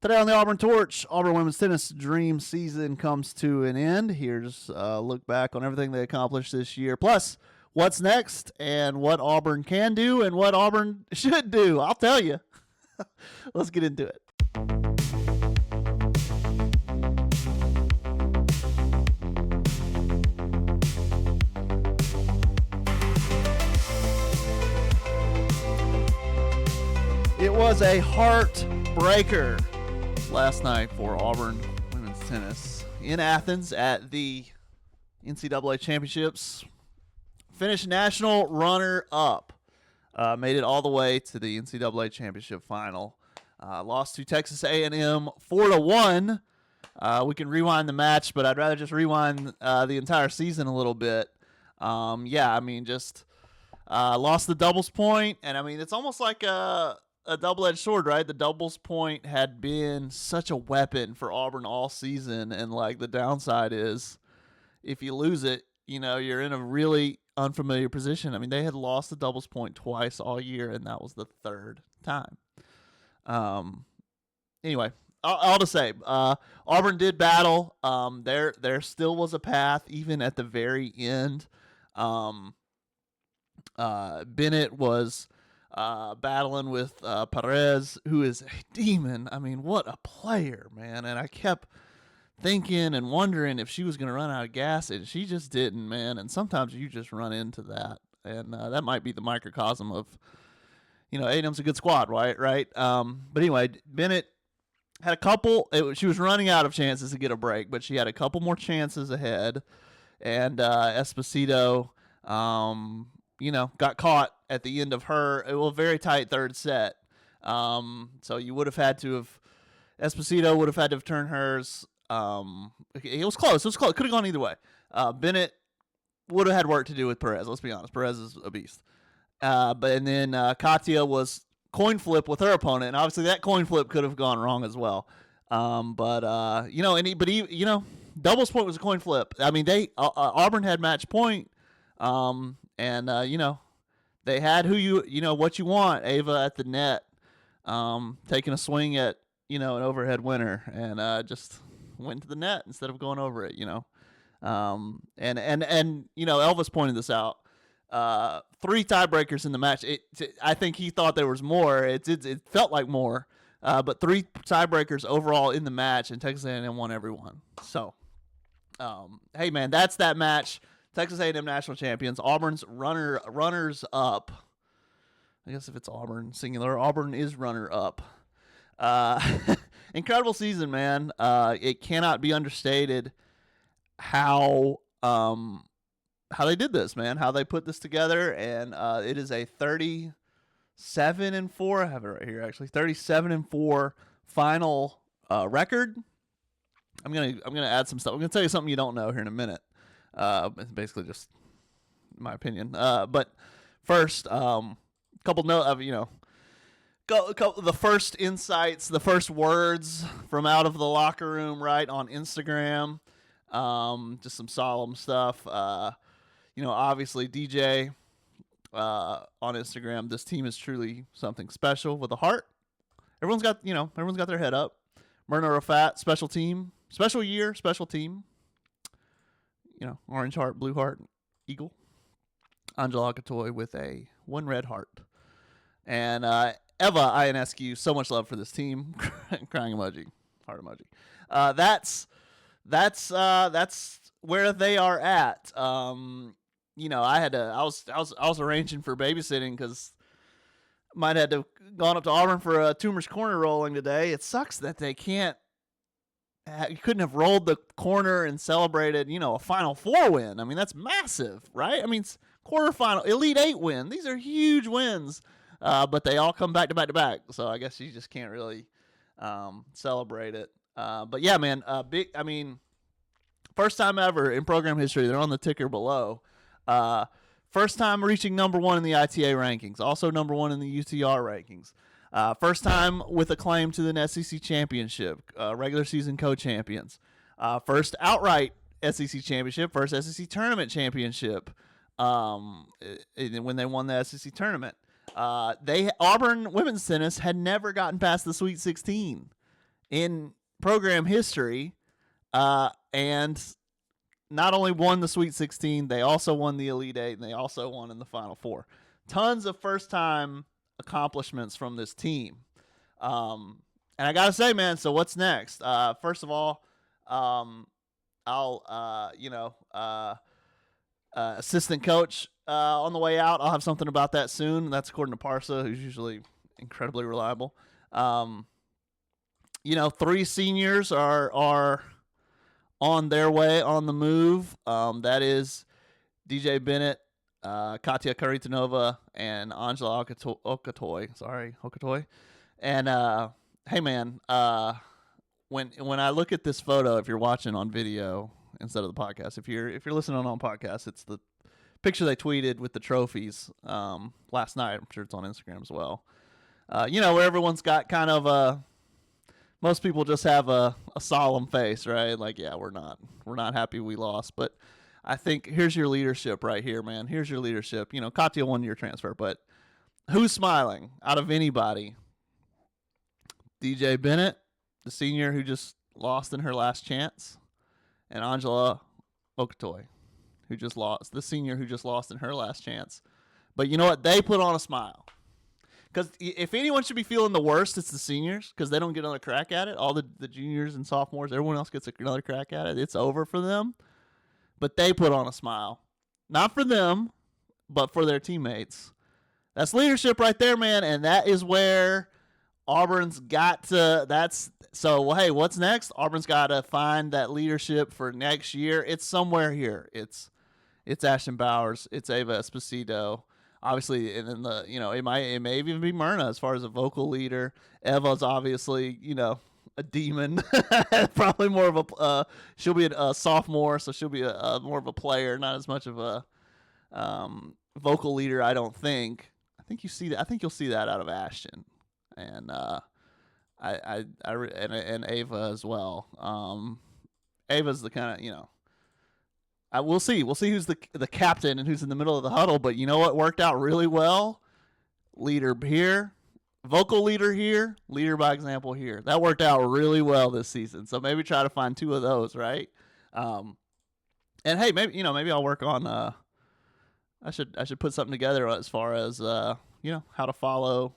Today on the Auburn Torch, Auburn women's tennis dream season comes to an end. Here's a look back on everything they accomplished this year, plus what's next and what Auburn can do and what Auburn should do. I'll tell you. Let's get into it. It was a heartbreaker last night for Auburn women's tennis in Athens at the NCAA championships. Finished national runner-up. Made it all the way to the NCAA championship final. Lost to Texas A&M 4-1. We can rewind the match, but I'd rather just rewind the entire season a little bit. Lost the doubles point, and it's almost like a double-edged sword, right? The doubles point had been such a weapon for Auburn all season, and the downside is if you lose it, you're in a really unfamiliar position. They had lost the doubles point twice all year, and that was the third time. Anyway, all to say, Auburn did battle. There still was a path, even at the very end. Bennett was battling with Perez, who is a demon. What a player, man. And I kept thinking and wondering if she was going to run out of gas, and she just didn't, man. And sometimes you just run into that. And that might be the microcosm of, A&M's a good squad, right? But anyway, Bennett had a couple. She was running out of chances to get a break, but she had a couple more chances ahead. And Esposito, got caught at the end of a very tight third set. So you would have had to have, Esposito would have had to have turned hers. It was close. Could have gone either way. Bennett would have had work to do with Perez. Let's be honest. Perez is a beast. And then Katia was coin flip with her opponent, and obviously that coin flip could have gone wrong as well. Doubles point was a coin flip. Auburn had match point. They had what you want. Ava at the net, taking a swing at, an overhead winner, and just went to the net instead of going over it, Elvis pointed this out. 3 tiebreakers in the match. I think he thought there was more. It felt like more, but 3 tiebreakers overall in the match, and Texas A&M won every one. So, hey man, that's that match. Texas A&M national champions. Auburn's runners up. I guess if it's Auburn singular, Auburn is runner up. Incredible season, man. It cannot be understated how they did this, man. How they put this together, and it is a 37-4. I have it right here, actually. 37-4 final record. I'm gonna add some stuff. I'm gonna tell you something you don't know here in a minute. It's basically just my opinion. But first, couple the first insights, the first words from out of the locker room, right, on Instagram. Just some solemn stuff. Obviously DJ on Instagram. This team is truly something special with a heart. Everyone's got their head up. Myrna Rafat, special team, special year, special team. Orange heart, blue heart, eagle. Angela Akatoy with a 1 red heart. And Eva Ionescu, so much love for this team. Crying emoji, heart emoji. That's where they are at. I was arranging for babysitting because might have had to gone up to Auburn for a Tumors Corner rolling today. It sucks that they can't. You couldn't have rolled the corner and celebrated, a Final Four win. That's massive, right? Quarterfinal, Elite 8 win. These are huge wins, but they all come back to back to back. So I guess you just can't really celebrate it. But yeah, man, first time ever in program history. They're on the ticker below. First time reaching number 1 in the ITA rankings. Also number 1 in the UTR rankings. First time with a claim to the SEC championship, regular season co-champions. First outright SEC championship, first SEC tournament championship when they won the SEC tournament. Auburn women's tennis had never gotten past the Sweet 16. in program history, and not only won the Sweet 16, they also won the Elite Eight, and they also won in the Final Four. Tons of first-time accomplishments from this team. And I gotta say, man, so what's next? First of all, I'll assistant coach on the way out. I'll have something about that soon. That's according to Parsa, who's usually incredibly reliable. 3 seniors are on their way, on the move. That is DJ Bennett, Katya Karitanova, and Angela Okatoy. And hey, man, when I look at this photo, if you're watching on video instead of the podcast, if you're listening on podcast, it's the picture they tweeted with the trophies last night. I'm sure it's on Instagram as well. Where everyone's got kind of most people just have a solemn face, right? Like, yeah, we're not happy we lost, but I think here's your leadership right here, man. Here's your leadership. Katya 1-year transfer, but who's smiling out of anybody? DJ Bennett, the senior who just lost in her last chance, and Angela Okatoy, the senior who just lost in her last chance. But you know what? They put on a smile. Because if anyone should be feeling the worst, it's the seniors, because they don't get another crack at it. All the juniors and sophomores, everyone else gets another crack at it. It's over for them. But they put on a smile. Not for them, but for their teammates. That's leadership right there, man. And that is where Auburn's got to hey, what's next? Auburn's got to find that leadership for next year. It's somewhere here. It's Ashton Bowers. It's Ava Esposito. Obviously, and then it may even be Myrna as far as a vocal leader. Eva's obviously, a demon. Probably more of a she'll be a sophomore, so she'll be a more of a player, not as much of a vocal leader, I don't think. I think you'll see that out of Ashton. And and Ava as well. Ava's the kind of, we'll see who's the captain and who's in the middle of the huddle. But you know what worked out really well? Leader here, vocal leader here, leader by example here. That worked out really well this season. So maybe try to find 2 of those, right? And hey, maybe I'll work on. I should put something together as far as how to follow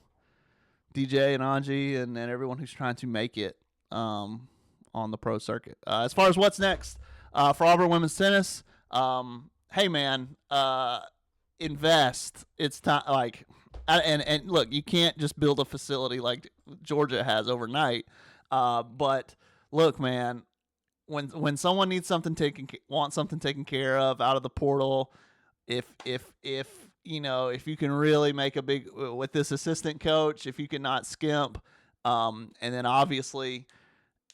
DJ and Angie and everyone who's trying to make it on the pro circuit. As far as what's next for Auburn women's tennis, hey man, invest. It's time. And look, you can't just build a facility like Georgia has overnight. But look, man, when someone needs something wants something taken care of out of the portal, if you can really make a big with this assistant coach, if you can not skimp, and then obviously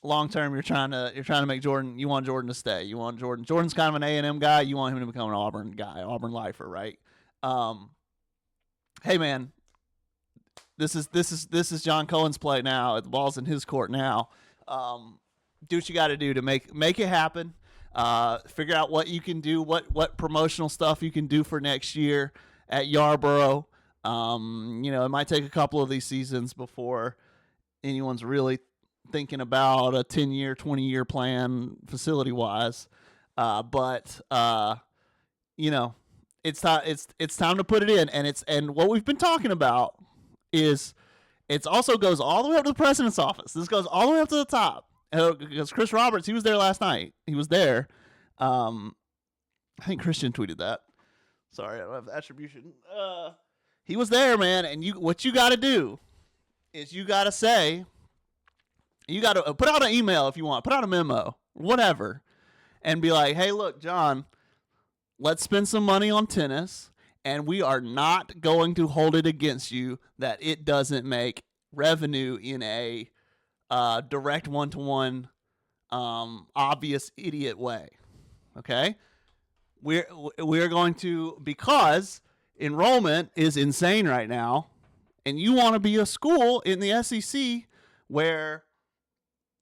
long term you're trying to make Jordan. You want Jordan to stay. You want Jordan. Jordan's kind of an A&M guy. You want him to become an Auburn guy, Auburn lifer, right? Hey man, this is John Cohen's play now. The ball's in his court now. Do what you got to do to make it happen. Figure out what you can do, what promotional stuff you can do for next year at Yarborough. It might take a couple of these seasons before anyone's really thinking about a 10-year, 20-year plan facility-wise. But it's time to put it in, and what we've been talking about is it also goes all the way up to the president's office. This goes all the way up to the top. Because Chris Roberts, he was there last night. He was there. I think Christian tweeted that. Sorry, I don't have attribution. He was there, man. And what you got to do is you got to say, you got to put out an email if you want, put out a memo, whatever, and be like, hey, look, John, let's spend some money on tennis, and we are not going to hold it against you that it doesn't make revenue in a direct one-to-one, obvious idiot way. Okay, we're going to, because enrollment is insane right now, and you want to be a school in the SEC where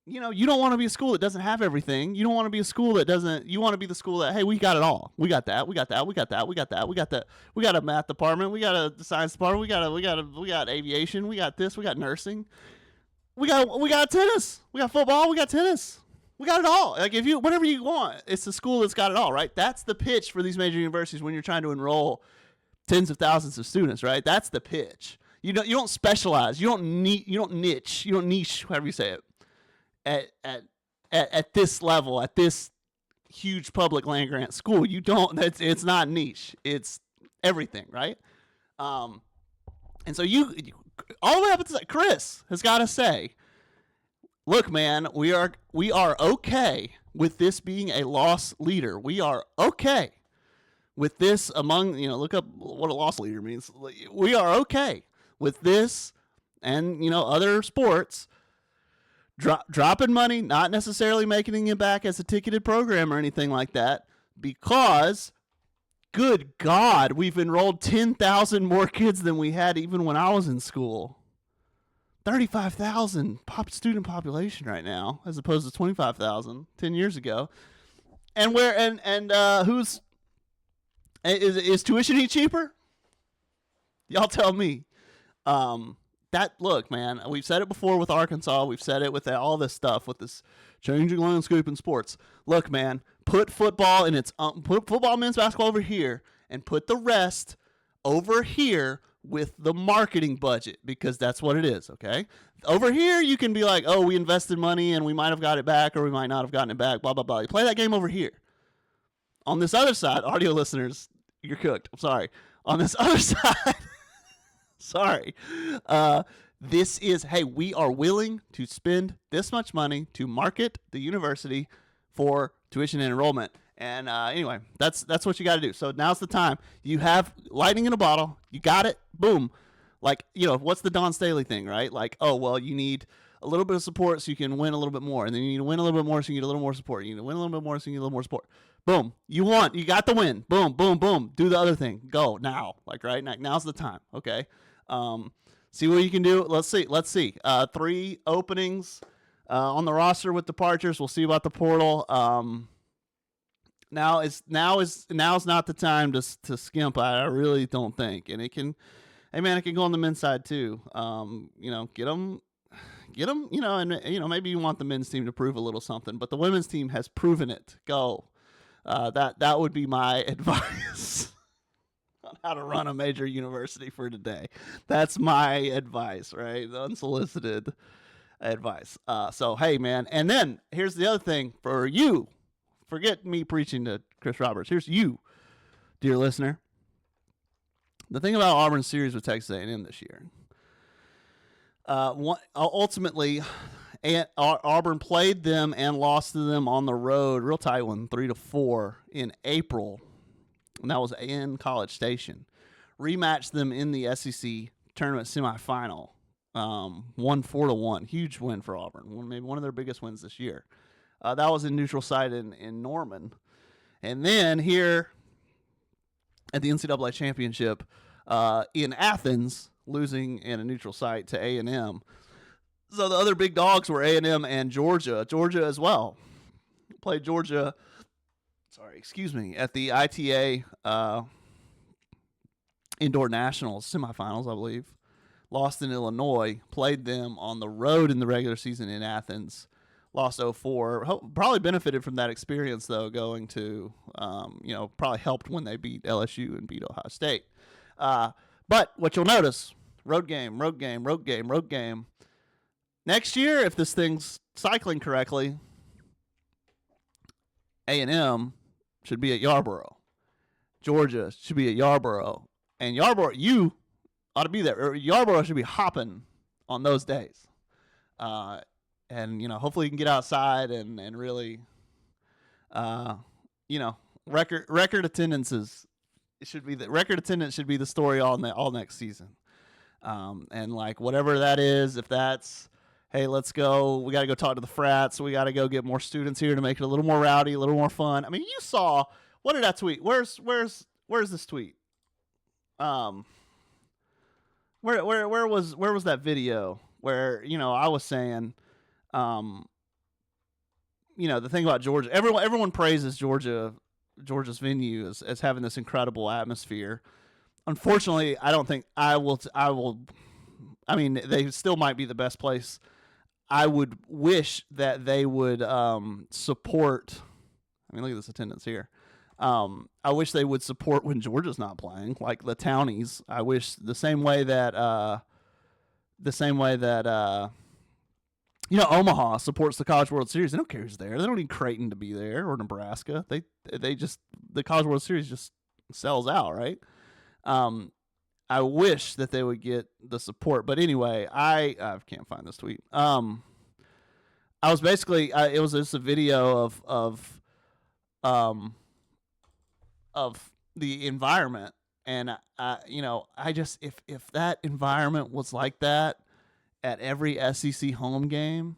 you don't want to be a school that doesn't have everything. You don't want to be a school that doesn't. You want to be the school that, hey, we got it all. We got that. We got that. We got that. We got that. We got that. We got a math department. We got a science department. We got aviation. We got this. We got nursing. We got tennis. We got football. We got tennis. We got it all. Like if you whatever you want, it's the school that's got it all, right? That's the pitch for these major universities when you're trying to enroll tens of thousands of students, right? That's the pitch. You don't specialize. You don't niche. You don't niche, however you say it. At this level, at this huge public land grant school, you don't. It's not niche. It's everything, right? And so you all the way up to Chris has got to say, look, man, we are okay with this being a loss leader. We are okay with this among, look up what a loss leader means. We are okay with this and, other sports dropping money, not necessarily making it back as a ticketed program or anything like that, because good God, we've enrolled 10,000 more kids than we had even when I was in school. 35,000 student population right now, as opposed to 25,000 10 years ago. And who's is tuition cheaper? Y'all tell me. Look, man, we've said it before with Arkansas. We've said it with all this stuff, with this changing landscape in sports. Look, man, put football put football, men's basketball over here, and put the rest over here with the marketing budget, because that's what it is, okay? Over here, you can be like, oh, we invested money and we might have got it back or we might not have gotten it back, blah, blah, blah. You play that game over here. On this other side, audio listeners, you're cooked. I'm sorry. On this other side, sorry. This is, hey, we are willing to spend this much money to market the university for tuition and enrollment. And anyway, that's what you got to do. So now's the time. You have lightning in a bottle. You got it. Boom. Like, what's the Don Staley thing, right? Like, oh, well, you need a little bit of support so you can win a little bit more. And then you need to win a little bit more so you get a little more support. You need to win a little bit more so you get a little more support. Boom. You got the win. Boom, boom, boom. Do the other thing. Go now. Like, right? Now's the time. Okay. See what you can do. Let's see. 3 openings on the roster with departures. We'll see about the portal. Now's not the time to skimp. I really don't think. And it can go on the men's side too. Get them. And maybe you want the men's team to prove a little something, but the women's team has proven it. Go. That would be my advice on how to run a major university for today. That's my advice, right? Unsolicited advice. So hey, man. And then here's the other thing for you. Forget me preaching to Chris Roberts. Here's you, dear listener. The thing about Auburn's series with Texas A&M this year, ultimately, Auburn played them and lost to them on the road, real tight one, 3-4 in April, and that was in College Station. Rematched them in the SEC tournament semifinal, won 4-1, huge win for Auburn, maybe one of their biggest wins this year. That was in neutral site in Norman. And then here at the NCAA championship in Athens, losing in a neutral site to A&M. So the other big dogs were A&M and Georgia. Georgia as well. Played Georgia, at the ITA Indoor Nationals semifinals, I believe. Lost in Illinois. Played them on the road in the regular season in Athens. Lost 0-4. Probably benefited from that experience, though, going to, probably helped when they beat LSU and beat Ohio State. But what you'll notice, road game. Next year, if this thing's cycling correctly, A&M should be at Yarborough. Georgia should be at Yarborough. And Yarborough, you ought to be there. Or Yarborough should be hopping on those days. And, hopefully you can get outside and really, record attendances. Record attendance should be the story all next season. And like whatever that is, if that's, hey, let's go, we got to go talk to the frats. We got to go get more students here to make it a little more rowdy, a little more fun. I mean, you saw, what did I tweet? Where's this tweet? Where was that video where, I was saying, the thing about Georgia, everyone praises Georgia's venue as having this incredible atmosphere. Unfortunately, I don't think I will. I mean, they still might be the best place I would wish that they would support. I mean, look at this attendance here. I wish they would support when Georgia's not playing, like the Townies. I wish the same way that Omaha supports the College World Series. They don't care who's there. They don't need Creighton to be there or Nebraska. They just, the College World Series just sells out, right? I wish that they would get the support, but anyway, I can't find this tweet. I was basically it was just a video of the environment, and I just if that environment was like that at every SEC home game,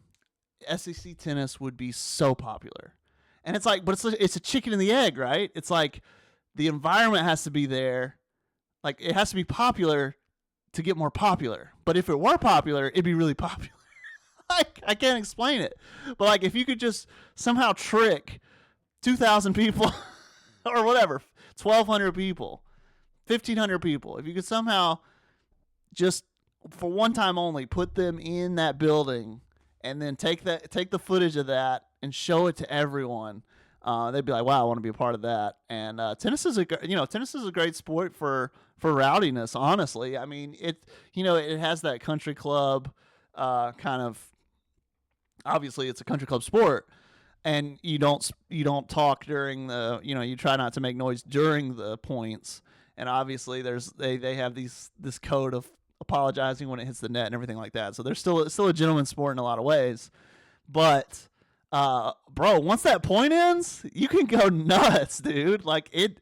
SEC tennis would be so popular. And it's like, but it's a chicken and the egg, right? It's like the environment has to be there. Like, it has to be popular to get more popular. But if it were popular, it'd be really popular. I can't explain it. But, like, if you could just somehow trick 2,000 people or whatever, 1,200 people, 1,500 people, if you could somehow just, for one time only, put them in that building and then take the footage of that and show it to everyone, they'd be like, wow, I want to be a part of that. And tennis is a great sport for rowdiness, honestly. I mean, it has that country club kind of, obviously it's a country club sport, and you don't talk during the, you try not to make noise during the points. And obviously they have this code of apologizing when it hits the net and everything like that. So it's still a gentleman's sport in a lot of ways. But bro, once that point ends, you can go nuts, dude. Like it's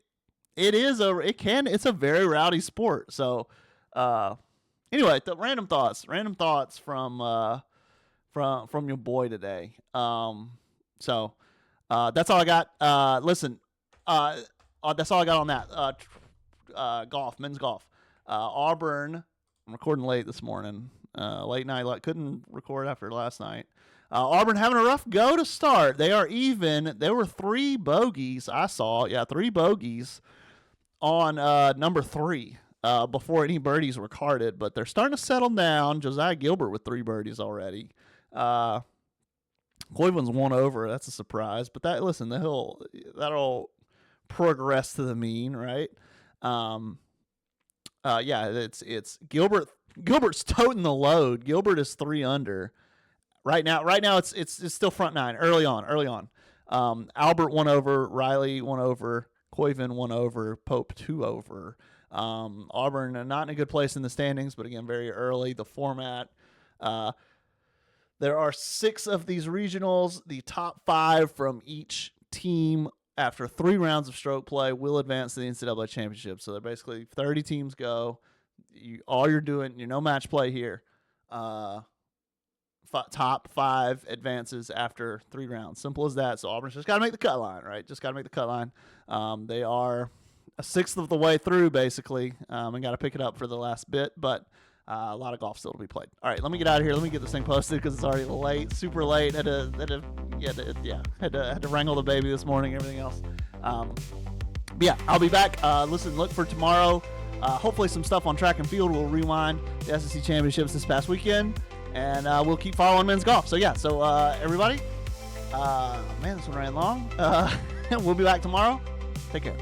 a very rowdy sport. So anyway, the random thoughts from your boy today. So that's all I got. Listen, that's all I got on that. Golf, men's golf. Auburn, I'm recording late this morning. Late night, couldn't record after last night. Auburn having a rough go to start. They are even. There were 3 bogeys I saw. Yeah, 3 bogeys on number 3 before any birdies were carded. But they're starting to settle down. Josiah Gilbert with 3 birdies already. Cleveland's 1 over. That's a surprise. But that'll progress to the mean, right? Yeah, it's Gilbert. Gilbert's toting the load. Gilbert is 3 under. Right now it's still front 9 early on. Albert 1 over, Riley 1 over, Coyvin 1 over, Pope 2 over. Auburn not in a good place in the standings, but again, very early. The format, there are 6 of these regionals. The top 5 from each team after 3 rounds of stroke play will advance to the NCAA championship. So they're basically 30 teams go. All you're doing, no match play here. Top 5 advances after 3 rounds. Simple as that. So Auburn's just got to make the cut line, right? Just got to make the cut line. They are a 1/6 of the way through, basically, and got to pick it up for the last bit. But a lot of golf still to be played. All right, let me get out of here. Let me get this thing posted because it's already late, super late. Had to wrangle the baby this morning, everything else. Yeah, I'll be back. Listen, look for tomorrow. Hopefully some stuff on track and field. We'll rewind the SEC championships this past weekend, and we'll keep following men's golf. So, yeah, everybody, man, this one ran long. We'll be back tomorrow. Take care.